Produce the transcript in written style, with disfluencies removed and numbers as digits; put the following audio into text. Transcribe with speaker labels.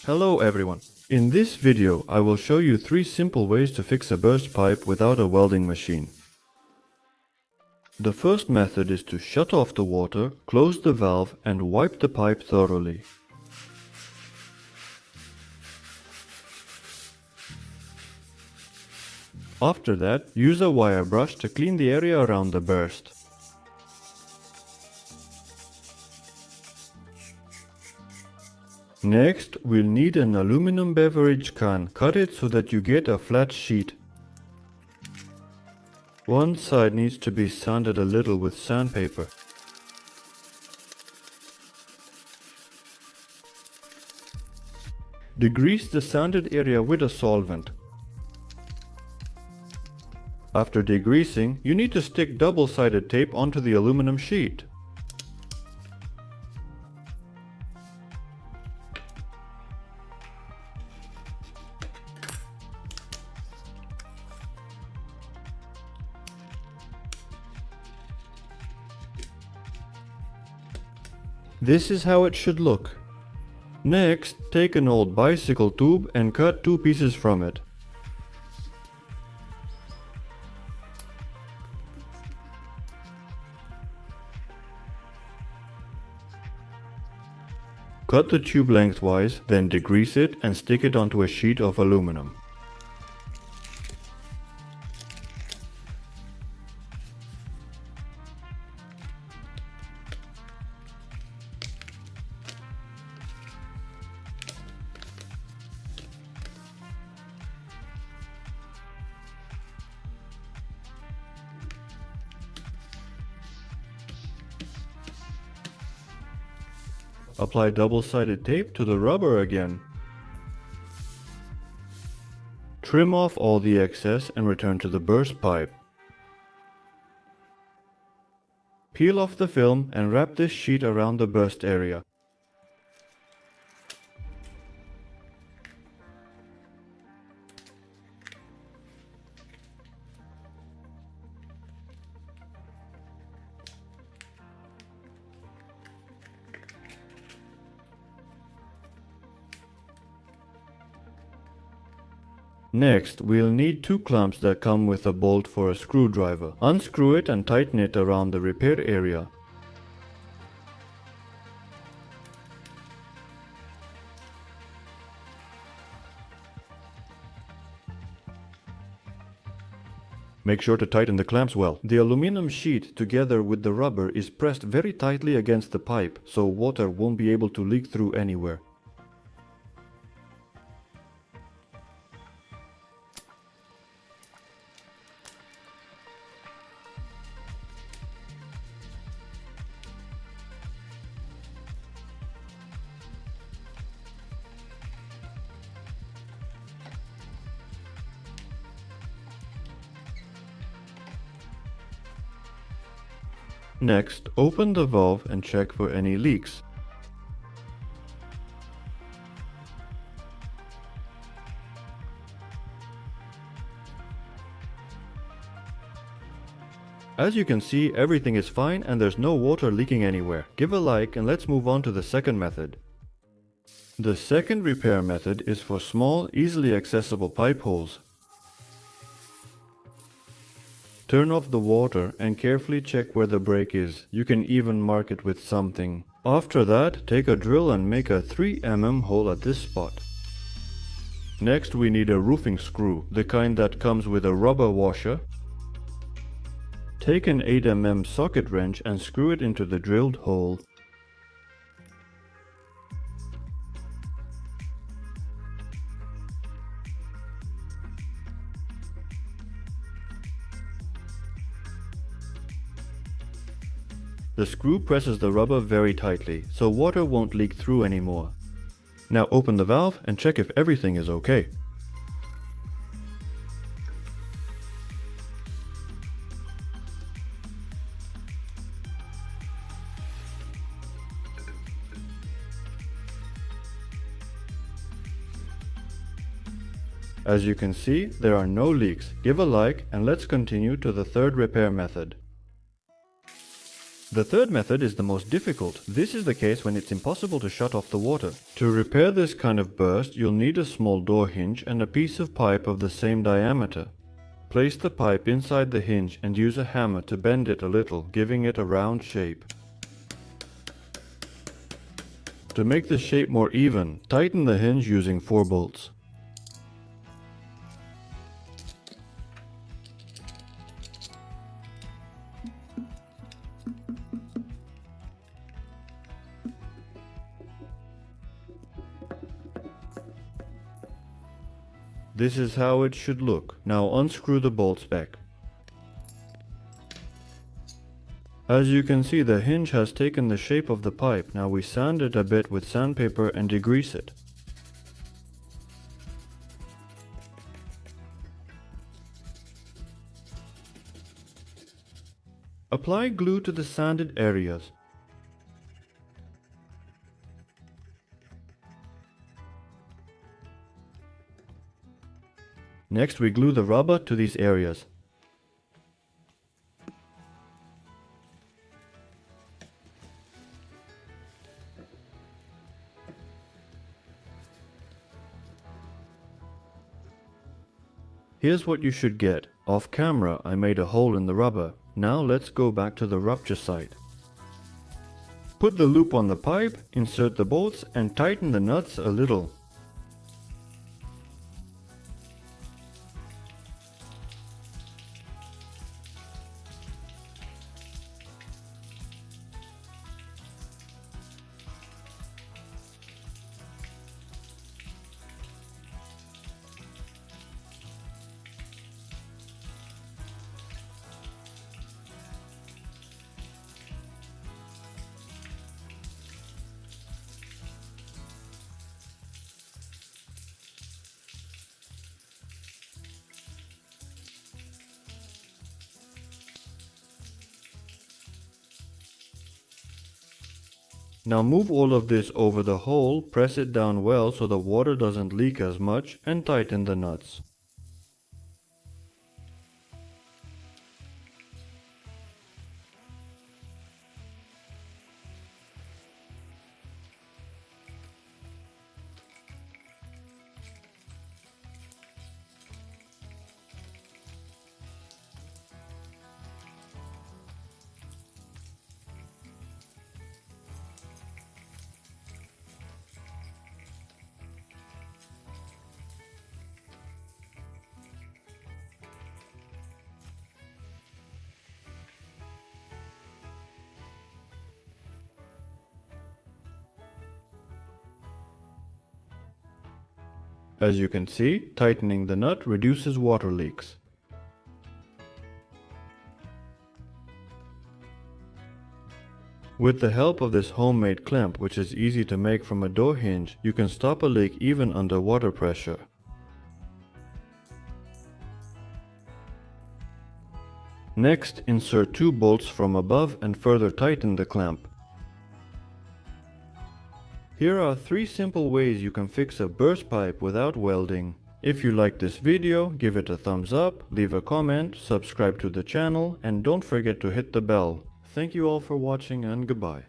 Speaker 1: Hello everyone. In this video I will show you 3 simple ways to fix a burst pipe without a welding machine. The first method is to shut off the water, close the valve and wipe the pipe thoroughly. After that, use a wire brush to clean the area around the burst. Next, we'll need an aluminum beverage can. Cut it so that you get a flat sheet. One side needs to be sanded a little with sandpaper. Degrease the sanded area with a solvent. After degreasing, you need to stick double-sided tape onto the aluminum sheet. This is how it should look. Next, take an old bicycle tube and cut 2 pieces from it. Cut the tube lengthwise, then degrease it and stick it onto a sheet of aluminum. Apply double-sided tape to the rubber again. Trim off all the excess and return to the burst pipe. Peel off the film and wrap this sheet around the burst area. Next, we'll need 2 clamps that come with a bolt for a screwdriver. Unscrew it and tighten it around the repair area. Make sure to tighten the clamps well. The aluminum sheet together with the rubber is pressed very tightly against the pipe, so water won't be able to leak through anywhere. Next, open the valve and check for any leaks. As you can see, everything is fine and there's no water leaking anywhere. Give a like and let's move on to the second method. The second repair method is for small, easily accessible pipe holes. Turn off the water and carefully check where the break is. You can even mark it with something. After that, take a drill and make a 3 mm hole at this spot. Next, we need a roofing screw, the kind that comes with a rubber washer. Take an 8 mm socket wrench and screw it into the drilled hole. The screw presses the rubber very tightly, so water won't leak through anymore. Now open the valve and check if everything is okay. As you can see, there are no leaks. Give a like and let's continue to the third repair method. The third method is the most difficult. This is the case when it's impossible to shut off the water. To repair this kind of burst, you'll need a small door hinge and a piece of pipe of the same diameter. Place the pipe inside the hinge and use a hammer to bend it a little, giving it a round shape. To make the shape more even, tighten the hinge using 4 bolts. This is how it should look. Now unscrew the bolts back. As you can see, the hinge has taken the shape of the pipe. Now we sand it a bit with sandpaper and degrease it. Apply glue to the sanded areas. Next, we glue the rubber to these areas. Here's what you should get. Off camera, I made a hole in the rubber. Now let's go back to the rupture site. Put the loop on the pipe, insert the bolts, and tighten the nuts a little. Now move all of this over the hole, press it down well so the water doesn't leak as much, and tighten the nuts. As you can see, tightening the nut reduces water leaks. With the help of this homemade clamp, which is easy to make from a door hinge, you can stop a leak even under water pressure. Next, insert 2 bolts from above and further tighten the clamp. Here are 3 simple ways you can fix a burst pipe without welding. If you liked this video, give it a thumbs up, leave a comment, subscribe to the channel, and don't forget to hit the bell. Thank you all for watching and goodbye.